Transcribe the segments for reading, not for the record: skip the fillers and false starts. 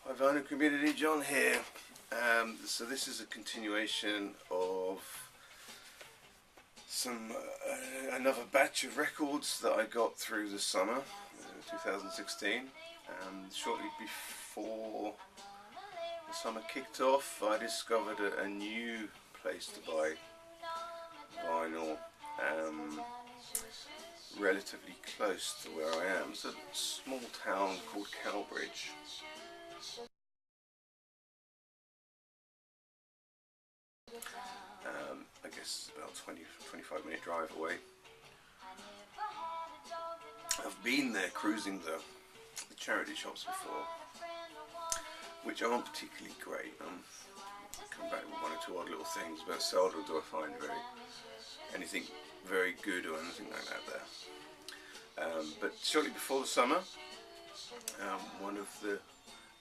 Hi Vinyl Community, John here. So this is a continuation of another batch of records that I got through the summer 2016. Shortly before the summer kicked off, I discovered a new place to buy vinyl relatively close to where I am. It's a small town called Cowbridge. I guess it's about 20-25 minute drive away. I've been there cruising the charity shops before, which aren't particularly great. Come back with one or two odd little things, but seldom do I find anything very good or anything like that there. But shortly before the summer, one of the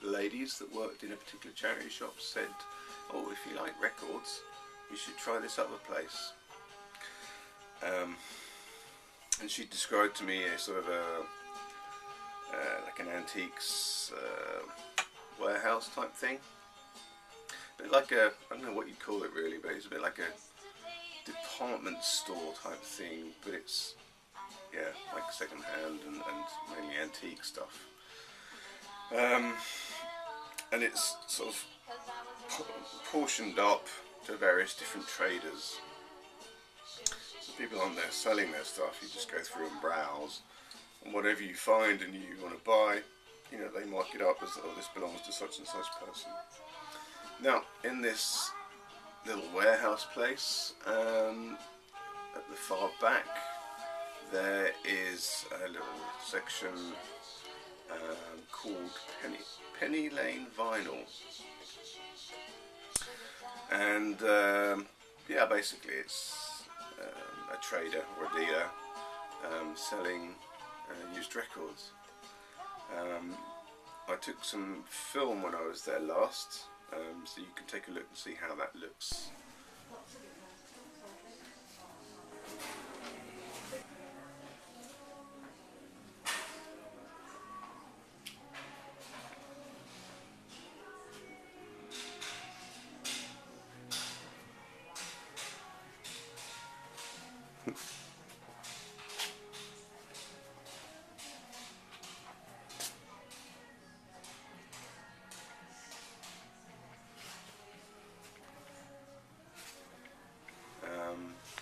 ladies that worked in a particular charity shop said, "Oh, if you like records, you should try this other place." And she described to me a sort of like an antiques warehouse type thing. A bit like I don't know what you'd call it really, but it's a bit like a department store type thing, but it's, yeah, like second hand and mainly antique stuff. And it's sort of portioned up to various different traders. So people on there selling their stuff, you just go through and browse, and whatever you find and you want to buy, you know, they mark it up as, oh, this belongs to such and such person. Now, in this little warehouse place, at the far back, there is a little section called Penny Lane Vinyl. And yeah, basically it's a trader or a dealer selling used records. I took some film when I was there last, so you can take a look and see how that looks.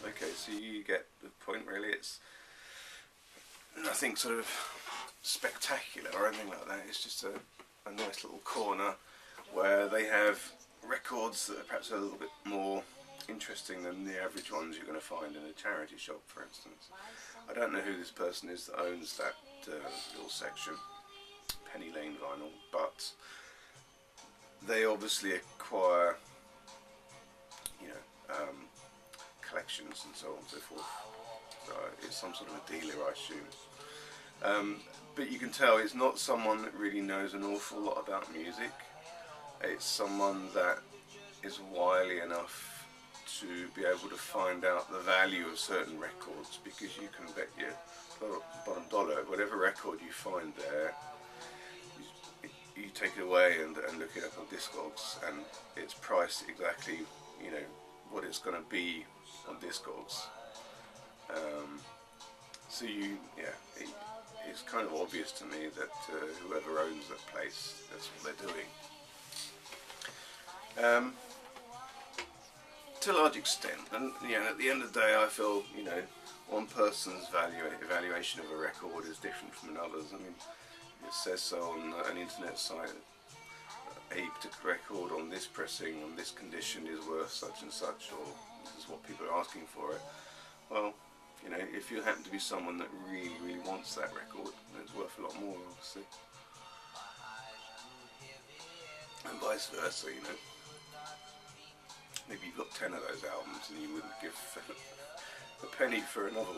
Okay, so you get the point really. It's nothing sort of spectacular or anything like that. It's just a nice little corner where they have records that are perhaps a little bit more interesting than the average ones you're going to find in a charity shop, for instance. I don't know who this person is that owns that little section, Penny Lane Vinyl, but they obviously acquire, you know, collections and so on and so forth. So it's some sort of a dealer, I assume. But you can tell it's not someone that really knows an awful lot about music. It's someone that is wily enough to be able to find out the value of certain records, because you can bet your bottom dollar, whatever record you find there, you take it away and look it up on Discogs, and it's priced exactly, you know, what it's going to be on Discogs. So it's kind of obvious to me that whoever owns that place, that's what they're doing. To a large extent, and you know, at the end of the day, I feel, you know, one person's evaluation of a record is different from another's. I mean, it says so on an internet site. A particular record on this pressing, on this condition, is worth such and such, or this is what people are asking for it. Well, you know, if you happen to be someone that really, really wants that record, then it's worth a lot more, obviously. And vice versa, you know. Maybe you've got 10 of those albums and you wouldn't give a penny for another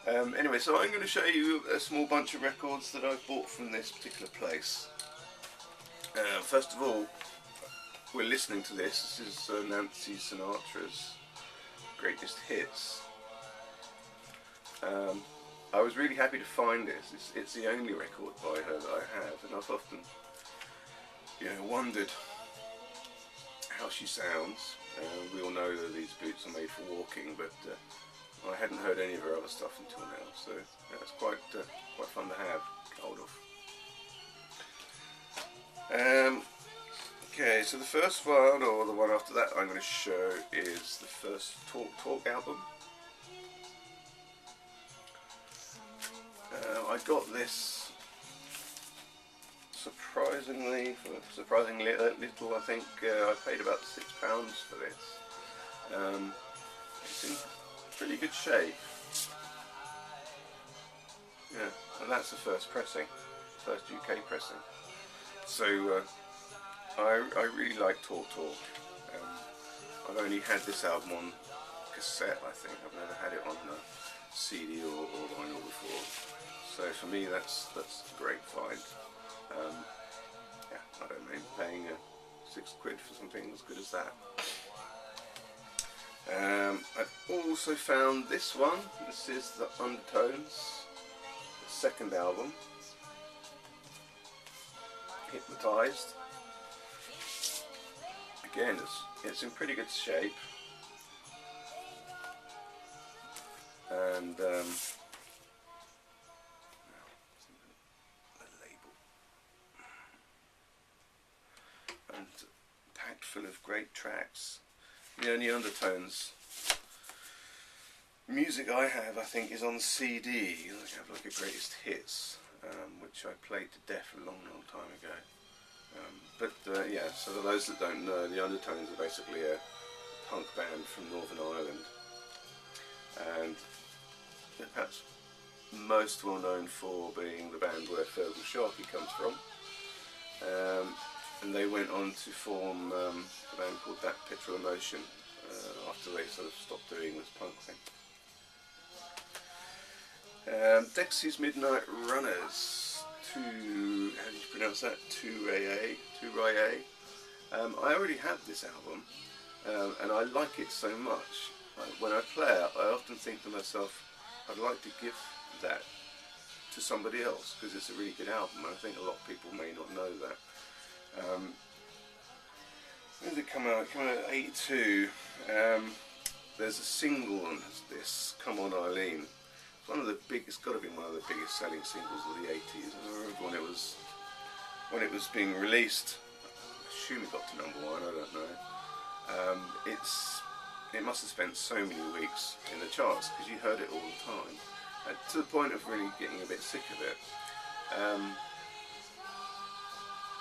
one. Anyway, so I'm going to show you a small bunch of records that I've bought from this particular place. First of all, we're listening to this. This is Nancy Sinatra's Greatest Hits. I was really happy to find this. It's the only record by her that I have, and I've often wondered how she sounds. We all know that these boots are made for walking, but I hadn't heard any of her other stuff until now, so it's quite fun to have hold of. Okay, so the first one, or the one after that, I'm going to show is the first Talk album. I got this surprisingly little. I think I paid about £6 for this. It's in pretty good shape. Yeah, and that's the first pressing, first UK pressing. So I really like Talk. I've only had this album on cassette, I think. I've never had it on a CD or vinyl before. So for me, that's a great find. Yeah, I don't mind paying £6 for something as good as that. I've also found this one. This is the Undertones, the second album, Hypnotised. Again, it's in pretty good shape, and the label, and packed full of great tracks. The only Undertones music I have, I think, is on CD. I have like a greatest hits, which I played to death a long time ago. Yeah, so for those that don't know, the Undertones are basically a punk band from Northern Ireland, and they're perhaps most well known for being the band where Feargal Sharkey comes from. And they went on to form a band called That Petrol Emotion after they sort of stopped doing this punk thing. Dexy's Midnight Runners, how do you pronounce that? 2AA. I already have this album, and I like it so much. When I play it, I often think to myself, I'd like to give that to somebody else, because it's a really good album, and I think a lot of people may not know that. When did it come out? It came out in '82. There's a single on this, Come On Eileen. It's one of the biggest, got to be one of the biggest selling singles of the '80s. I remember when it was being released. I assume it got to #1. I don't know. It must have spent so many weeks in the charts because you heard it all the time, to the point of really getting a bit sick of it.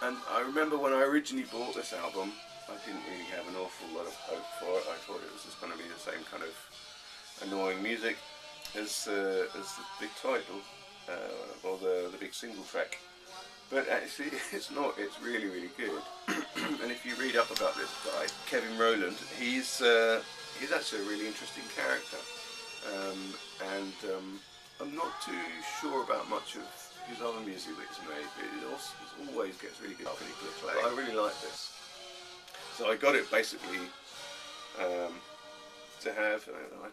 And I remember when I originally bought this album, I didn't really have an awful lot of hope for it. I thought it was just going to be the same kind of annoying music as the big title, or the big single track. But actually it's not, it's really, really good. And if you read up about this guy, Kevin Rowland, he's actually a really interesting character. I'm not too sure about much of his other music that he's made, but it always gets really good critical acclaim. But I really like this. So I got it basically to have, I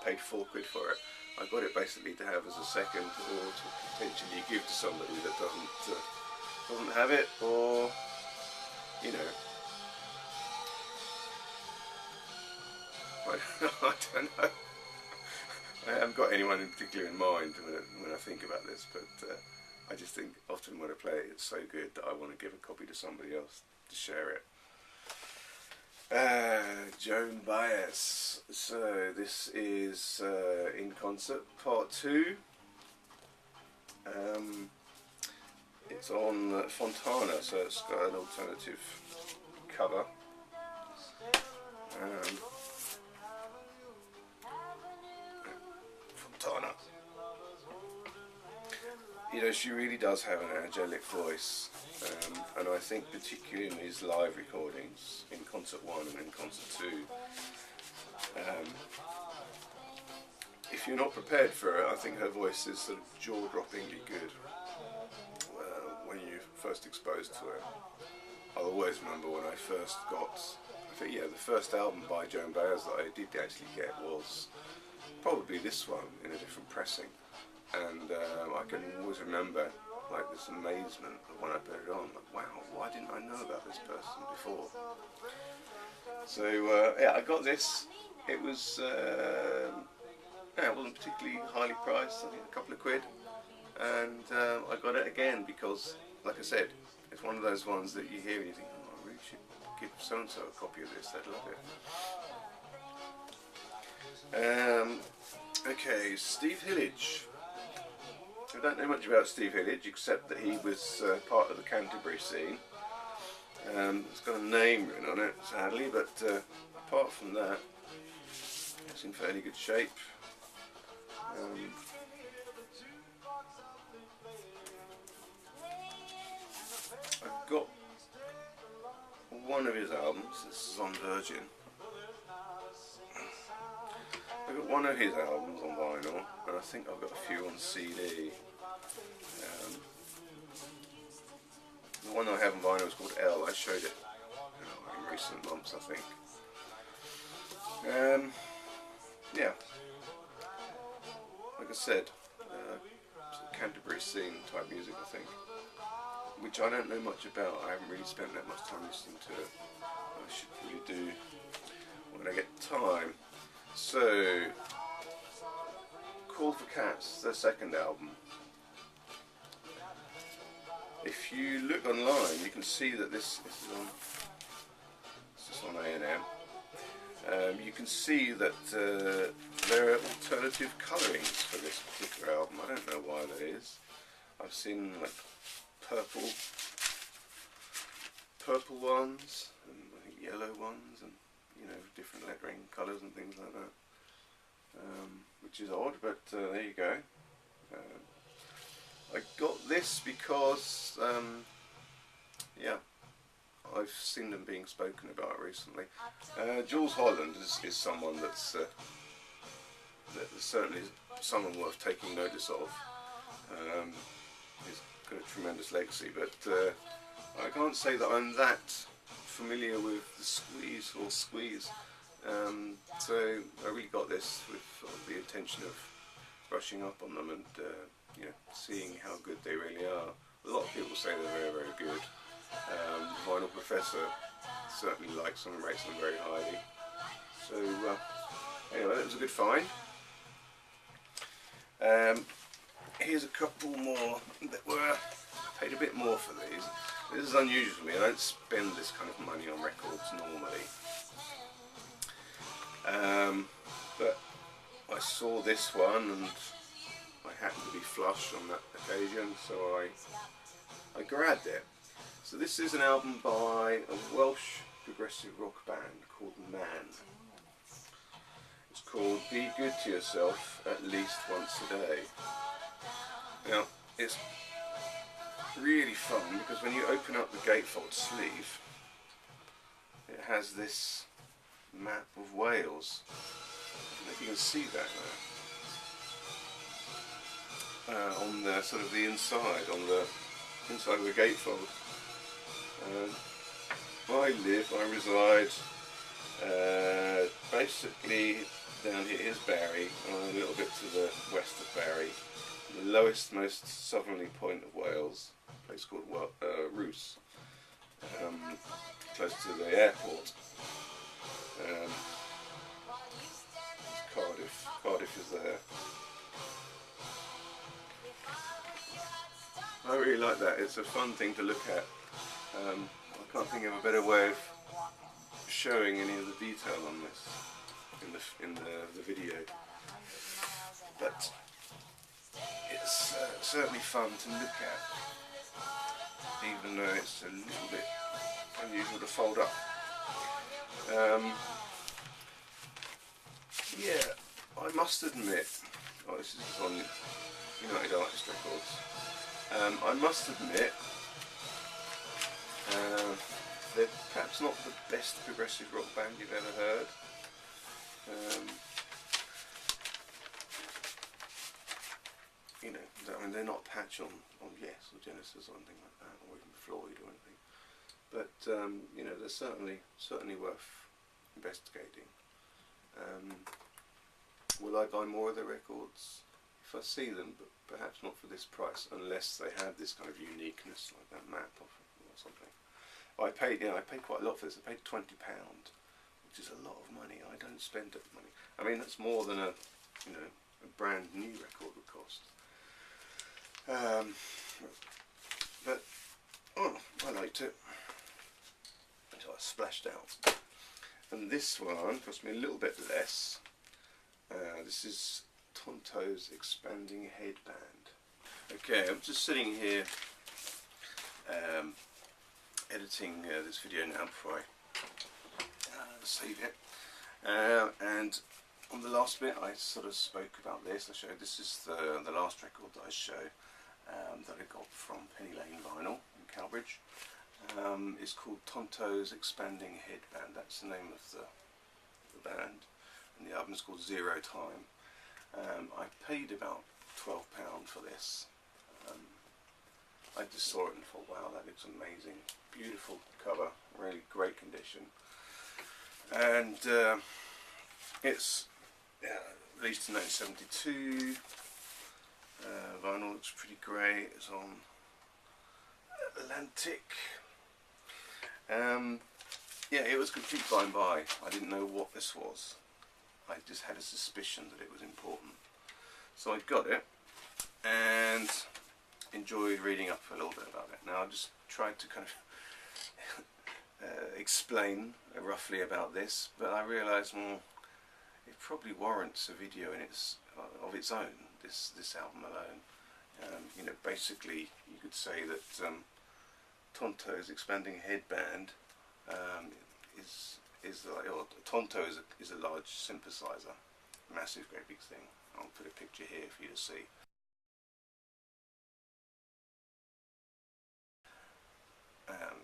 paid £4 for it. I got it basically to have as a second, or to potentially give to somebody that doesn't have it, or, you know, I don't know. I haven't got anyone in particular in mind when I think about this, but I just think often when I play it, it's so good that I want to give a copy to somebody else to share it. Joan Baez. So this is In Concert Part 2. It's on Fontana, so it's got an alternative cover. Fontana. You know, she really does have an angelic voice, and I think particularly in these live recordings, in Concert 1 and in Concert 2, if you're not prepared for it, I think her voice is sort of jaw-droppingly good when you're first exposed to it. I always remember when I first got, I think, the first album by Joan Baez that I did actually get was probably this one in a different pressing. And I can always remember like this amazement when I put it on. Like, wow, why didn't I know about this person before? So yeah, I got this. It was yeah, it wasn't particularly highly priced. I think a couple of quid, and I got it again because, like I said, it's one of those ones that you hear and you think, oh, I really should give so and so a copy of this. They'd love it. Okay, Steve Hillage. I don't know much about Steve Hillage except that he was part of the Canterbury scene. It's got a name written on it, sadly, but apart from that, it's in fairly good shape. I've got one of his albums. This is on Virgin. I've got one of his albums on vinyl, and I think I've got a few on CD. The one I have on vinyl is called L. I showed it in recent months, I think. Yeah, like I said, sort of Canterbury scene type music, I think, which I don't know much about. I haven't really spent that much time listening to it. I should really do when I get time. So, Call for Cats, their second album. If you look online, you can see that this is on A&M. You can see that there are alternative colourings for this particular album. I don't know why that is. I've seen like purple ones, and I think yellow ones, and different lettering colours and things like that, which is odd, but there you go. I got this because yeah, I've seen them being spoken about recently. Jools Holland is someone that's certainly someone worth taking notice of. He's got a tremendous legacy, but I can't say that I'm that familiar with the Squeeze. So I really got this with the intention of brushing up on them and seeing how good they really are. A lot of people say they're very, very good. Vinyl Professor certainly likes them and rates them very highly. So anyway, that was a good find. Here's a couple more that were paid a bit more for these. This is unusual for me. I don't spend this kind of money on records normally. But I saw this one and I happened to be flush on that occasion, so I grabbed it. So this is an album by a Welsh progressive rock band called Man. It's called Be Good to Yourself at Least Once a Day. Now, it's really fun because when you open up the gatefold sleeve, it has this map of Wales. I don't know if you can see that now. On the sort of the inside, on the inside of the gatefold. I reside basically down here. Here's Barry, a little bit to the west of Barry, the lowest, most southerly point of Wales, a place called Roos, close to the airport. Cardiff is there. I really like that. It's a fun thing to look at. I can't think of a better way of showing any of the detail on this in the video. But it's certainly fun to look at, even though it's a little bit unusual to fold up. Yeah, I must admit, this is on United Artists Records. I must admit, they're perhaps not the best progressive rock band you've ever heard. I mean, they're not a patch on Yes or Genesis or anything like that, or even Floyd or anything. But they're certainly worth investigating. Will I buy more of their records if I see them? But perhaps not for this price, unless they have this kind of uniqueness like that map or something. I paid quite a lot for this. I paid £20, which is a lot of money. I don't spend that money. I mean, that's more than a brand new record would cost. But I liked it until I splashed out. And this one cost me a little bit less. This is Tonto's Expanding Headband. Okay, I'm just sitting here editing this video now before I save it. And on the last bit I sort of spoke about this. I showed this is the last record that I show that I got from Penny Lane Vinyl in Cowbridge. It's called Tonto's Expanding Headband. That's the name of the band, and the album's called Zero Time. I paid about £12 for this. I just saw it and thought, wow, that looks amazing. Beautiful cover, really great condition. And it's released in 1972. Vinyl looks pretty great. It's on Atlantic. Yeah, it was complete by and by. I didn't know what this was. I just had a suspicion that it was important. So I got it and enjoyed reading up a little bit about it. Now I just tried to kind of explain roughly about this, but I realised, well, it probably warrants a video of its own. This album alone. Basically, you could say that Tonto's Expanding Headband Tonto is a large synthesizer, massive, great big thing. I'll put a picture here for you to see.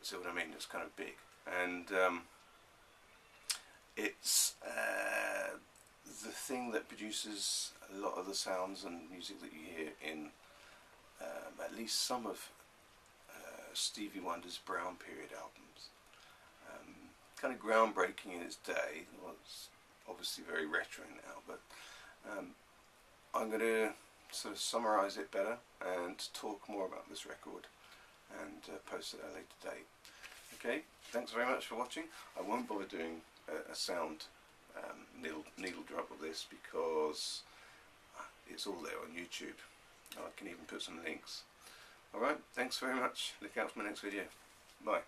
See what I mean? It's kind of big, and it's the thing that produces a lot of the sounds and music that you hear in at least some of Stevie Wonder's Brown period albums. Kind of groundbreaking in its day. Well, it's obviously very retro now, but I'm going to sort of summarise it better and talk more about this record and post it at a later date. Okay, thanks very much for watching. I won't bother doing a sound needle drop of this because it's all there on YouTube. I can even put some links. Alright, thanks very much. Look out for my next video. Bye.